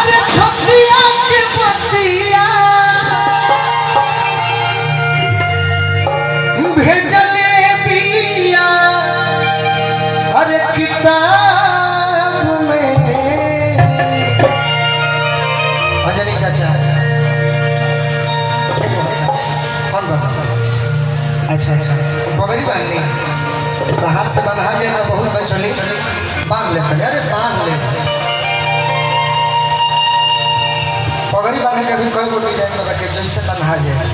अरे छतिया के बतिया भेजले बिया अरे किताब में। अंजनी चाचा कौन बात? अच्छा अच्छा पगड़ी बांध ली बाहर से बंधा जाए ना बहुत में चली बांध ले पहले। अरे बांध ले पगड़ी बांधने के भी कई गोटी जाए लगा के जैसे बंधा जाए।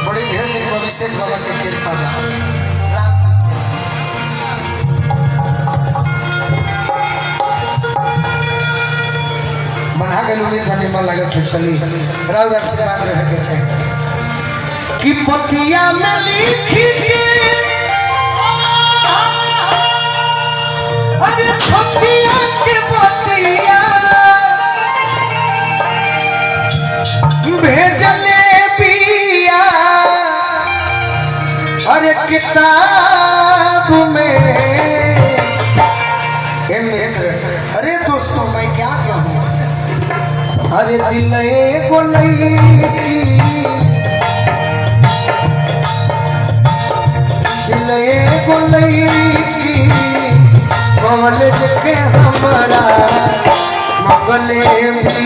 बड़ी ढेर दिन अभिषेक बाबा के कृपा बा। बना के उम्मीद बने मन लगे तो चली राव आशीर्वाद रहे के चाहिए कि पतिया में लिखी के अरे छतिया के पतिया भेजले बिया अरे किताब में। ए मित्र अरे दोस्तों मैं क्या कहूँ अरे दिल को लईकी दिल को लईकी कॉलेज के हमारा मगले भी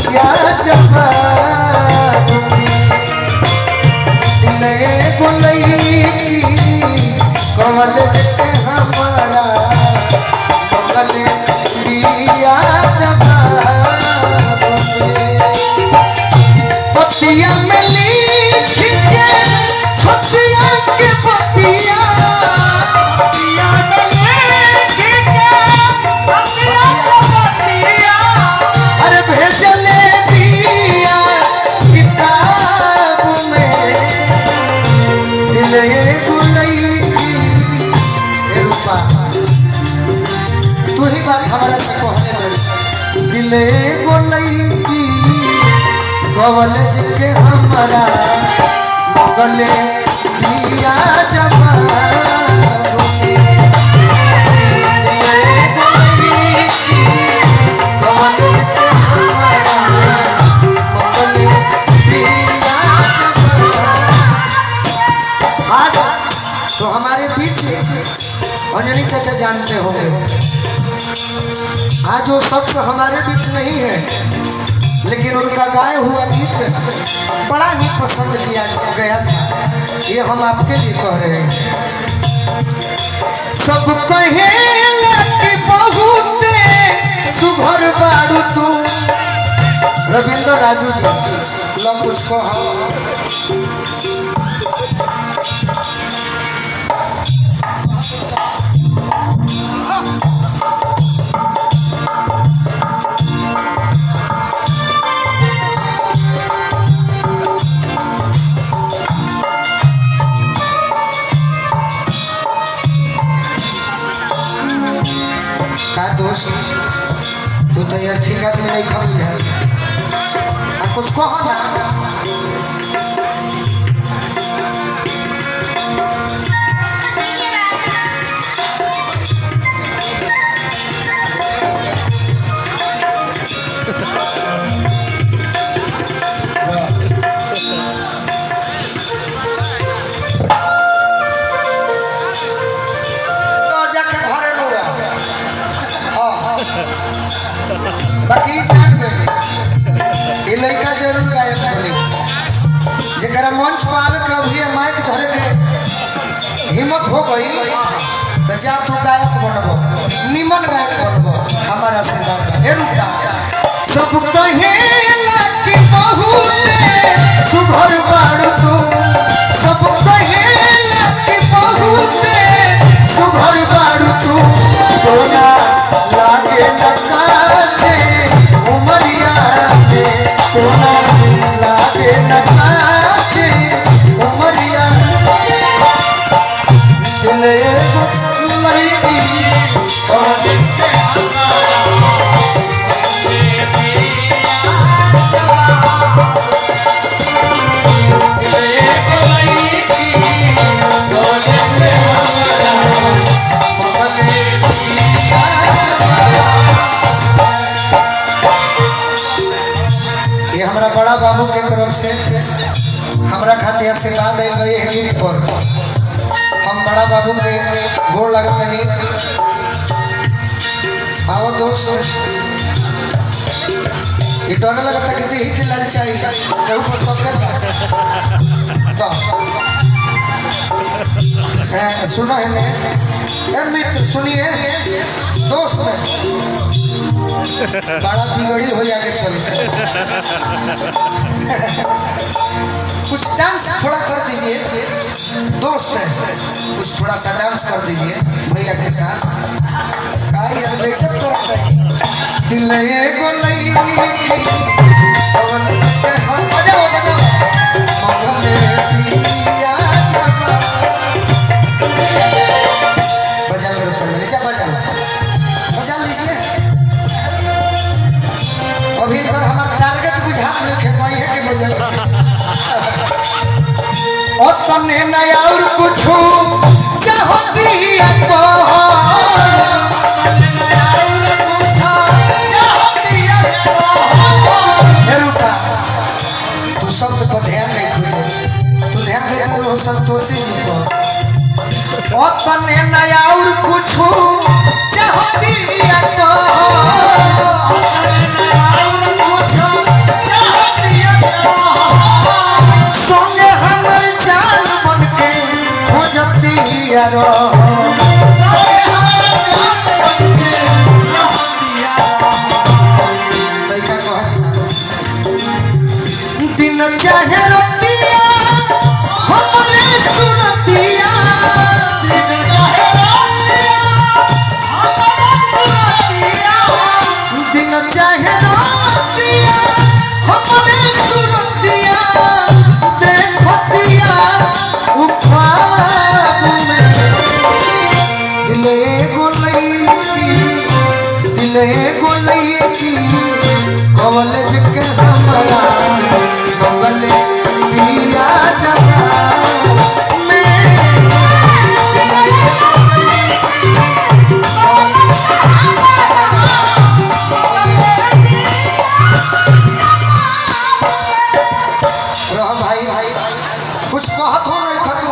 क्या जवाबी। दिल को लईकी कॉलेज के हमारा मगले भी क्या जवाबी। पतिया में लिख के छतिया के पतिया अरे भेजले बिया किताब में। दिल को लईकी रूपा तू ही बात हमारा से कहने लगी। दिल को लईकी कॉलेज के हमारा मगले दिया जवाबी। कॉलेज के हमारा मगले दिया जवाबी। आज तो हमारे पीछे अंजनी चाचा जानते होंगे आज वो शख्स हमारे बीच नहीं है लेकिन उनका गाया हुआ गीत बड़ा ही पसंद किया गया था। ये हम आपके लिए कह रहे हैं। सब कहेला कि बहुत सुघर बाड़ू तू रविंद्र राजू जी लोग उसको तू तो यार ठीक आदमी नहीं खा बुझा कुछ कहो ना। बाकी जान में ये लड़का जरूर गायक बने जरा मंच पार कभी माइक धरे के हिम्मत हो गई तो जा तू गायक बनबो निमन गायक बनबो हमारा आशीर्वाद हे रुका। सब कहेला कि बहुत सुघर बाड़ू तू सब कहेला कि बहुत सुघर बाड़ू तू तोरा लागे न काछे उमरिया में तोरा लागे न काछे उमरिया दिल को लईकी कॉलेज के हमारा के आशीर्वाद आयल गए गीत पर हम बड़ा बाबू के गोड़ लगत नहीं आओ दोस्त इटोने लगता कि दी ही ललचाई केहू पर सब कर तो सुना है मैं मित्र सुनिए दोस्त बड़ा बिगड़ी हो जाके चलते कुछ डांस थोड़ा कर दीजिए दोस्त है कुछ थोड़ा सा डांस कर दीजिए भैया के साथ बेइज्जत करता है दिल को लई बजाओ बजाओ बजा लो नीचे बजा लीजिए अभी पर हमारा टारगेट बुझा खेपाई है कि बजा और तने नया और कुछ चाहती है तो तू शब्द पर ध्यान नहीं खुले तू ध्यान देते रहो संतोषी जी को और तने नया और कुछ चाहती है तो संगे हमर जान बन के खोजती यारो दिन चाहे रतिया हमरे सुरतिया दिन चाहे रतिया हमरे सुरतिया देखतिया उखाब में दिले गोलई कॉलेज के हमारा बगल दिया जगह में रह भाई कुछ कहत हो नहीं खतु